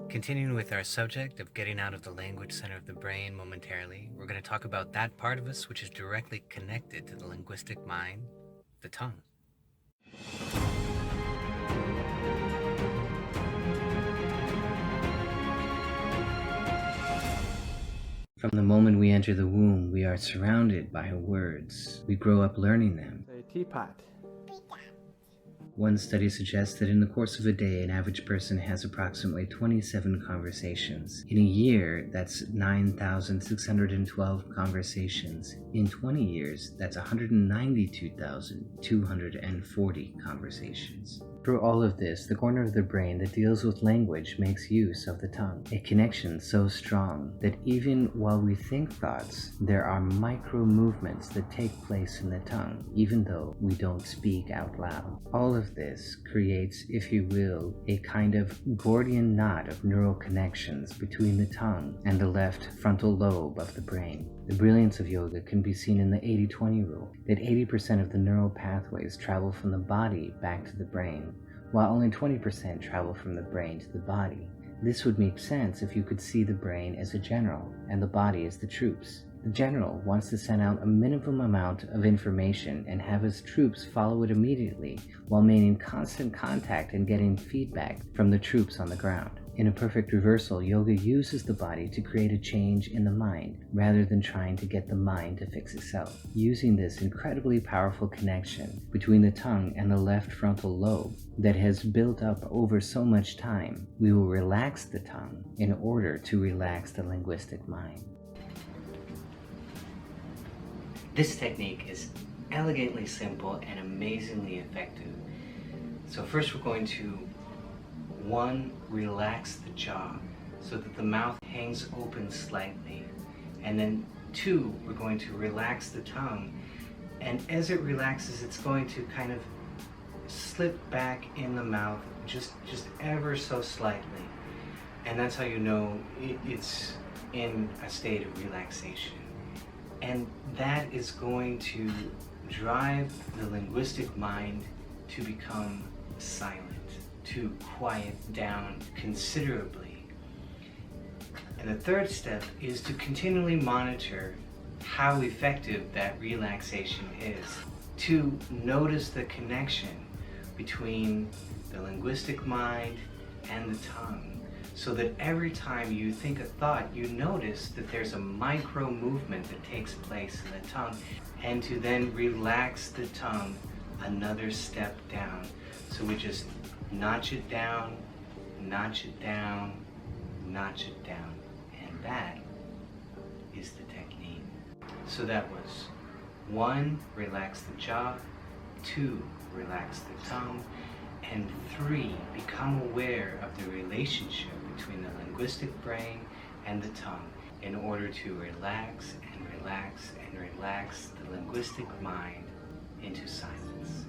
Continuing with our subject of getting out of the language center of the brain momentarily, we're going to talk about that part of us which is directly connected to the linguistic mind, the tongue. From the moment we enter the womb, we are surrounded by words. We grow up learning them. A teapot. One study suggests that in the course of a day, an average person has approximately 27 conversations. In a year, that's 9,612 conversations. In 20 years, that's 192,240 conversations. Through all of this, the corner of the brain that deals with language makes use of the tongue, a connection so strong that even while we think thoughts, there are micro movements that take place in the tongue, even though we don't speak out loud. All of this creates, if you will, a kind of Gordian knot of neural connections between the tongue and the left frontal lobe of the brain. The brilliance of yoga can be seen in the 80-20 rule, that 80% of the neural pathways travel from the body back to the brain, while only 20% travel from the brain to the body. This would make sense if you could see the brain as a general and the body as the troops. The general wants to send out a minimum amount of information and have his troops follow it immediately while maintaining constant contact and getting feedback from the troops on the ground. In a perfect reversal, yoga uses the body to create a change in the mind rather than trying to get the mind to fix itself. Using this incredibly powerful connection between the tongue and the left frontal lobe that has built up over so much time, we will relax the tongue in order to relax the linguistic mind. This technique is elegantly simple and amazingly effective. So first we're going to 1. Relax the jaw so that the mouth hangs open slightly. And then 2. We're going to relax the tongue. And as it relaxes, it's going to kind of slip back in the mouth just ever so slightly. And that's how you know it's in a state of relaxation. And that is going to drive the linguistic mind to become silent, to quiet down considerably. And the third step is to continually monitor how effective that relaxation is, to notice the connection between the linguistic mind and the tongue, so that every time you think a thought, you notice that there's a micro movement that takes place in the tongue, and to then relax the tongue another step down. So we just notch it down, notch it down, notch it down. And that is the technique. So that was 1, relax the jaw, 2, relax the tongue, and 3, become aware of the relationship between the linguistic brain and the tongue in order to relax and relax and relax the linguistic mind into silence.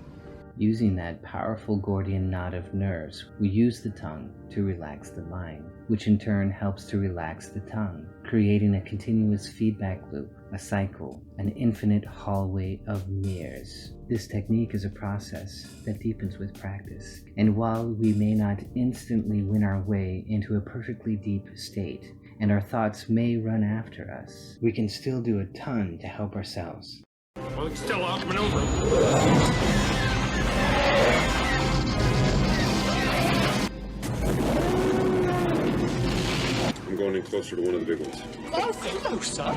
Using that powerful Gordian knot of nerves, we use the tongue to relax the mind, which in turn helps to relax the tongue, creating a continuous feedback loop, a cycle, an infinite hallway of mirrors. This technique is a process that deepens with practice, and while we may not instantly win our way into a perfectly deep state, and our thoughts may run after us, we can still do a ton to help ourselves. Well, it's still out maneuver. I'm going in closer to one of the big ones. Oh, hello, son.